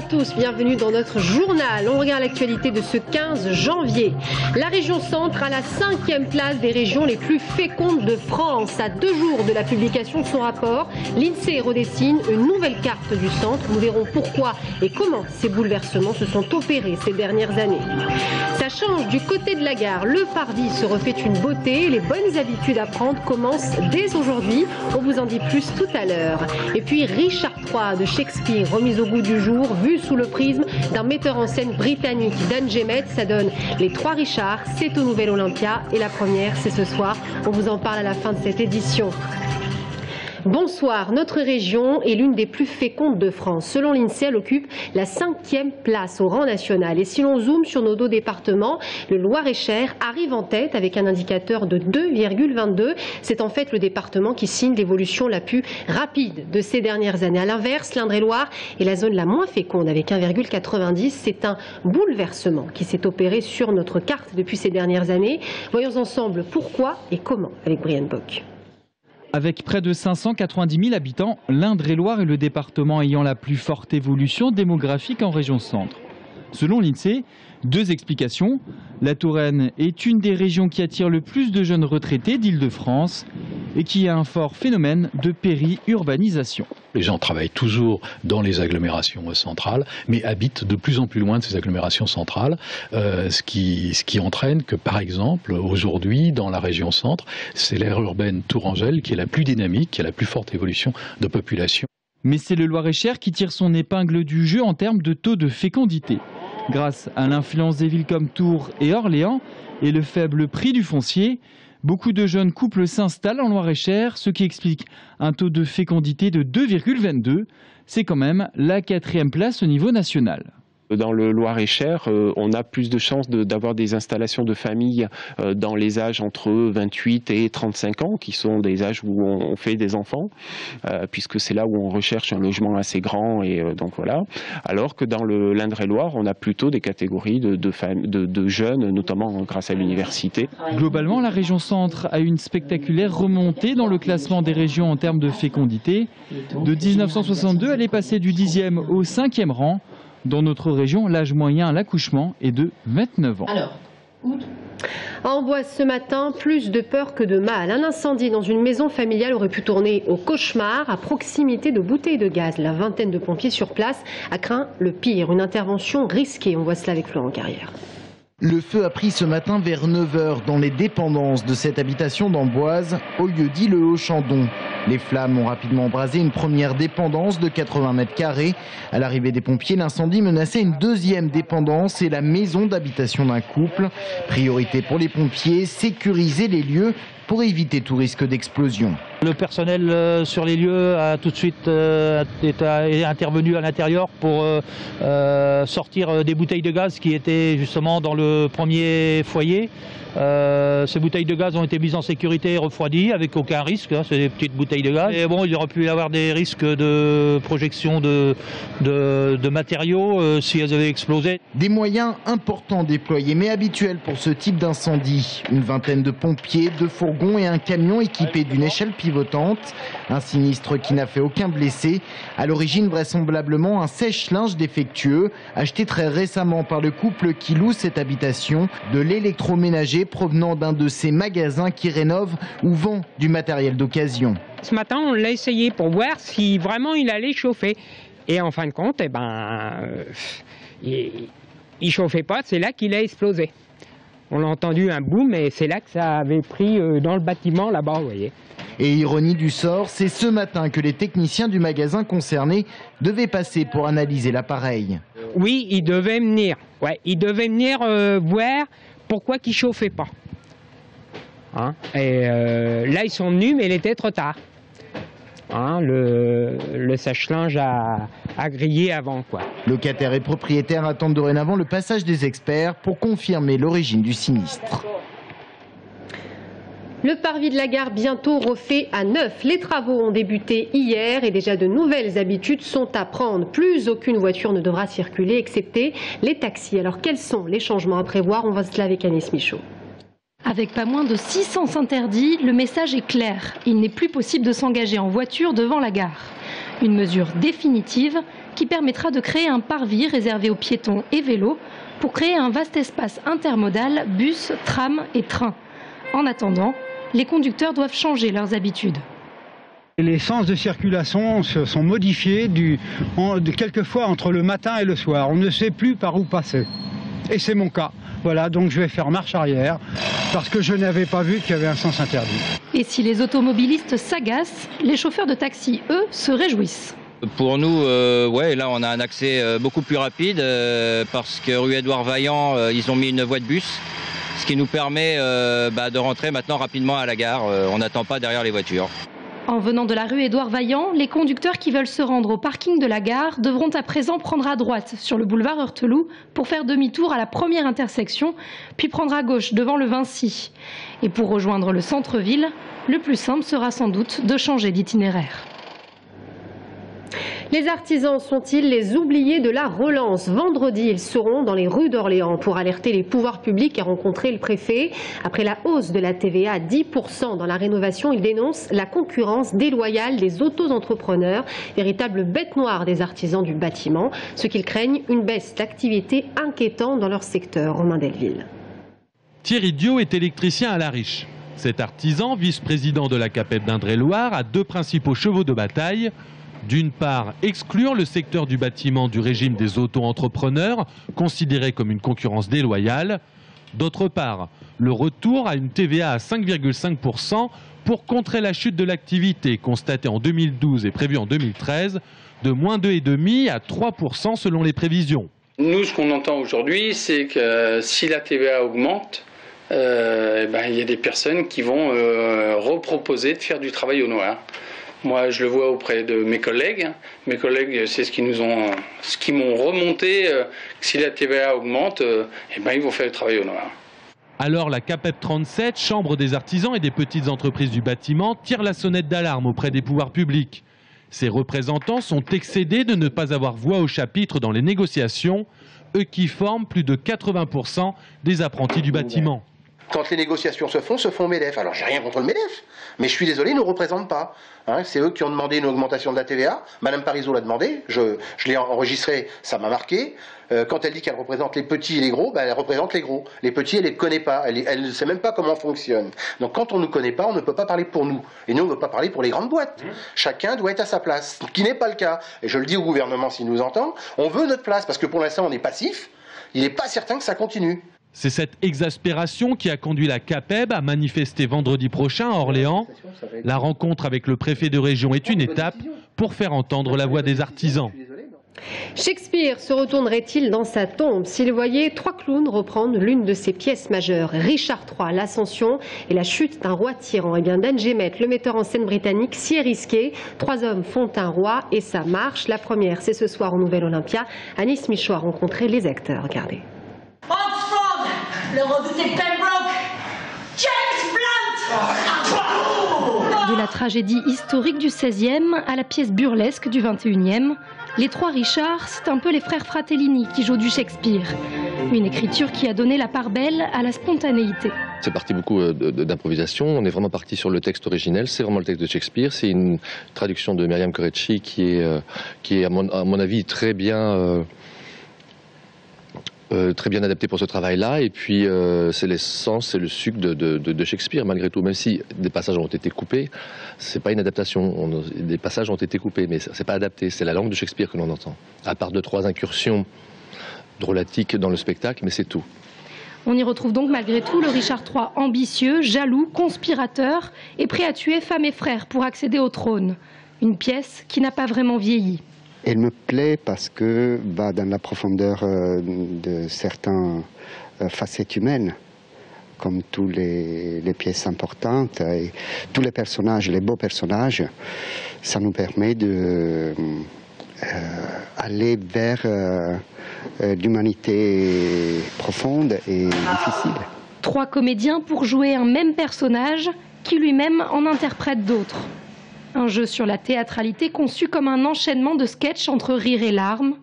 tous, bienvenue dans notre journal. On regarde l'actualité de ce 15 janvier. La région Centre à la 5e place des régions les plus fécondes de France. À 2 jours de la publication de son rapport, l'INSEE redessine une nouvelle carte du centre. Nous verrons pourquoi et comment ces bouleversements se sont opérés ces dernières années. Ça change du côté de la gare. Le parvis se refait une beauté. Les bonnes habitudes à prendre commencent dès aujourd'hui. On vous en dit plus tout à l'heure. Et puis Richard III de Shakespeare, remise au goût du jour, vue sous le prisme d'un metteur en scène britannique, Dan Gemmett. Ça donne les 3 Richards, c'est au Nouvel Olympia et la première c'est ce soir. On vous en parle à la fin de cette édition. Bonsoir, notre région est l'une des plus fécondes de France. Selon l'INSEE, elle occupe la 5e place au rang national. Et si l'on zoome sur nos 2 départements, le Loir-et-Cher arrive en tête avec un indicateur de 2,22. C'est en fait le département qui signe l'évolution la plus rapide de ces dernières années. À l'inverse, l'Indre-et-Loire est la zone la moins féconde avec 1,90. C'est un bouleversement qui s'est opéré sur notre carte depuis ces dernières années. Voyons ensemble pourquoi et comment avec Brian Bock. Avec près de 590 000 habitants, l'Indre-et-Loire est le département ayant la plus forte évolution démographique en région Centre. Selon l'INSEE, 2 explications. La Touraine est une des régions qui attire le plus de jeunes retraités d'Île-de-France et qui a un fort phénomène de péri-urbanisation. Les gens travaillent toujours dans les agglomérations centrales, mais habitent de plus en plus loin de ces agglomérations centrales, ce qui entraîne que, par exemple, aujourd'hui, dans la région Centre, c'est l'aire urbaine Tourangelle qui est la plus dynamique, qui a la plus forte évolution de population. Mais c'est le Loir-et-Cher qui tire son épingle du jeu en termes de taux de fécondité. Grâce à l'influence des villes comme Tours et Orléans et le faible prix du foncier, beaucoup de jeunes couples s'installent en Loir-et-Cher, ce qui explique un taux de fécondité de 2,22. C'est quand même la 4e place au niveau national. Dans le Loir-et-Cher, on a plus de chances d'avoir des installations de familles dans les âges entre 28 et 35 ans, qui sont des âges où on fait des enfants, puisque c'est là où on recherche un logement assez grand, et donc voilà. Alors que dans l'Indre-et-Loire, on a plutôt des catégories de jeunes, notamment grâce à l'université. Globalement, la région Centre a une spectaculaire remontée dans le classement des régions en termes de fécondité. De 1962, elle est passée du 10e au 5e rang. Dans notre région, l'âge moyen à l'accouchement est de 29 ans. À Amboise ce matin, plus de peur que de mal. Un incendie dans une maison familiale aurait pu tourner au cauchemar à proximité de bouteilles de gaz. La vingtaine de pompiers sur place a craint le pire, une intervention risquée. On voit cela avec Florent Carrière. Le feu a pris ce matin vers 9 h dans les dépendances de cette habitation d'Amboise, au lieu dit le Haut-Chandon. Les flammes ont rapidement embrasé une première dépendance de 80 mètres carrés. À l'arrivée des pompiers, l'incendie menaçait une 2e dépendance et la maison d'habitation d'un couple. Priorité pour les pompiers, sécuriser les lieux pour éviter tout risque d'explosion. Le personnel sur les lieux a tout de suite est intervenu à l'intérieur pour sortir des bouteilles de gaz qui étaient justement dans le premier foyer. Ces bouteilles de gaz ont été mises en sécurité et refroidies avec aucun risque, hein, c'est des petites bouteilles de gaz. Et bon, il aurait pu y avoir des risques de projection de matériaux si elles avaient explosé. Des moyens importants déployés mais habituels pour ce type d'incendie. Une vingtaine de pompiers, 2 fourgons et un camion équipé d'une échelle pivotante. Un sinistre qui n'a fait aucun blessé. À l'origine, vraisemblablement, un sèche-linge défectueux acheté très récemment par le couple qui loue cette habitation. De l'électroménager provenant d'un de ces magasins qui rénove ou vend du matériel d'occasion. Ce matin, on l'a essayé pour voir si vraiment il allait chauffer. Et en fin de compte, il chauffait pas, c'est là qu'il a explosé. On a entendu un boom et c'est là que ça avait pris dans le bâtiment là-bas, vous voyez. Et ironie du sort, c'est ce matin que les techniciens du magasin concerné devaient passer pour analyser l'appareil. Oui, ils devaient venir. Ouais, ils devaient venir voir pourquoi il ne chauffait pas. Hein, et là, ils sont venus, mais il était trop tard. Hein, le sèche-linge a grillé avant, quoi. Locataires et propriétaires attendent dorénavant le passage des experts pour confirmer l'origine du sinistre. Le parvis de la gare bientôt refait à neuf. Les travaux ont débuté hier et déjà de nouvelles habitudes sont à prendre. Plus aucune voiture ne devra circuler excepté les taxis. Alors quels sont les changements à prévoir? On va se là avec Agnès Michaud. Avec pas moins de 600 interdits, le message est clair. Il n'est plus possible de s'engager en voiture devant la gare. Une mesure définitive qui permettra de créer un parvis réservé aux piétons et vélos pour créer un vaste espace intermodal bus, tram et train. En attendant, les conducteurs doivent changer leurs habitudes. Les sens de circulation se sont modifiés quelquefois entre le matin et le soir. On ne sait plus par où passer. Et c'est mon cas. Voilà, donc je vais faire marche arrière parce que je n'avais pas vu qu'il y avait un sens interdit. Et si les automobilistes s'agacent, les chauffeurs de taxi, eux, se réjouissent. Pour nous, là on a un accès beaucoup plus rapide parce que rue Édouard Vaillant, ils ont mis une voie de bus, ce qui nous permet de rentrer maintenant rapidement à la gare. On n'attend pas derrière les voitures. En venant de la rue Édouard Vaillant, les conducteurs qui veulent se rendre au parking de la gare devront à présent prendre à droite sur le boulevard Heurteloup pour faire demi-tour à la première intersection, puis prendre à gauche devant le Vinci. Et pour rejoindre le centre-ville, le plus simple sera sans doute de changer d'itinéraire. Les artisans sont-ils les oubliés de la relance? Vendredi, ils seront dans les rues d'Orléans pour alerter les pouvoirs publics et rencontrer le préfet. Après la hausse de la TVA à 10% dans la rénovation, ils dénoncent la concurrence déloyale des auto-entrepreneurs, véritable bête noire des artisans du bâtiment, ce qu'ils craignent une baisse d'activité inquiétante dans leur secteur. Romain Delville. Thierry Diot est électricien à La Riche. Cet artisan, vice-président de la CAPEB d'Indre-et-Loire, a deux principaux chevaux de bataille. D'une part, exclure le secteur du bâtiment du régime des auto-entrepreneurs, considéré comme une concurrence déloyale. D'autre part, le retour à une TVA à 5,5% pour contrer la chute de l'activité constatée en 2012 et prévue en 2013, de moins 2,5% à 3% selon les prévisions. Nous, ce qu'on entend aujourd'hui, c'est que si la TVA augmente, il y a des personnes qui vont reproposer de faire du travail au noir. Moi, je le vois auprès de mes collègues. Mes collègues, c'est ce qui m'ont remonté. Si la TVA augmente, ils vont faire du travail au noir. Alors la CAPEB 37, Chambre des artisans et des petites entreprises du bâtiment, tire la sonnette d'alarme auprès des pouvoirs publics. Ses représentants sont excédés de ne pas avoir voix au chapitre dans les négociations, eux qui forment plus de 80% des apprentis du bâtiment. Quand les négociations se font MEDEF. Alors j'ai rien contre le MEDEF, mais je suis désolé, ils ne nous représentent pas. C'est eux qui ont demandé une augmentation de la TVA. Madame Parisot l'a demandé, je l'ai enregistré, ça m'a marqué. Quand elle dit qu'elle représente les petits et les gros, elle représente les gros. Les petits, elle ne les connaît pas, elle ne sait même pas comment on fonctionne. Donc quand on ne nous connaît pas, on ne peut pas parler pour nous. Et nous, on ne peut pas parler pour les grandes boîtes. Chacun doit être à sa place, ce qui n'est pas le cas. Et je le dis au gouvernement s'il nous entend, on veut notre place, parce que pour l'instant on est passif, il n'est pas certain que ça continue. C'est cette exaspération qui a conduit la CAPEB à manifester vendredi prochain à Orléans. La rencontre avec le préfet de région est une étape pour faire entendre la voix des artisans. Shakespeare se retournerait-il dans sa tombe s'il voyait trois clowns reprendre l'une de ses pièces majeures? Richard III, l'ascension et la chute d'un roi tyran. Eh bien, Dan Gemmett, le metteur en scène britannique, s'y est risqué. Trois hommes font un roi et ça marche. La première, c'est ce soir au Nouvel Olympia. Anis Michaud a rencontré les acteurs. Regardez. Oxford, le redouté Pembroke, James Blunt. De la tragédie historique du XVIe à la pièce burlesque du XXIe, les trois Richards, c'est un peu les frères Fratellini qui jouent du Shakespeare. Une écriture qui a donné la part belle à la spontanéité. C'est parti beaucoup d'improvisation, on est vraiment parti sur le texte originel, c'est vraiment le texte de Shakespeare, c'est une traduction de Myriam Korechi qui est à mon avis très bien adapté pour ce travail-là, et puis c'est l'essence, c'est le sucre de Shakespeare malgré tout, même si des passages ont été coupés, c'est pas une adaptation, des passages ont été coupés, mais c'est pas adapté, c'est la langue de Shakespeare que l'on entend, à part 2-3 incursions drôlatiques dans le spectacle, mais c'est tout. On y retrouve donc malgré tout le Richard III ambitieux, jaloux, conspirateur et prêt à tuer femme et frère pour accéder au trône. Une pièce qui n'a pas vraiment vieilli. Elle me plaît parce que va dans la profondeur de certaines facettes humaines, comme toutes les pièces importantes et tous les personnages, les beaux personnages. Ça nous permet de aller vers l'humanité profonde et difficile. Trois comédiens pour jouer un même personnage qui lui-même en interprète d'autres. Un jeu sur la théâtralité conçu comme un enchaînement de sketchs entre rire et larmes.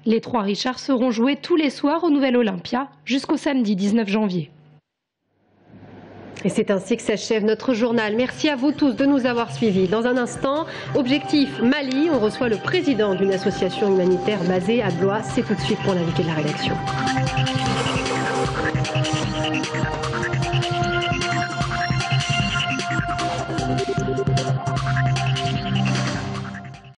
Les trois Richards seront joués tous les soirs au Nouvel Olympia jusqu'au samedi 19 janvier. Et c'est ainsi que s'achève notre journal. Merci à vous tous de nous avoir suivis. Dans un instant, objectif Mali, on reçoit le président d'une association humanitaire basée à Blois. C'est tout de suite pour l'invité de la rédaction.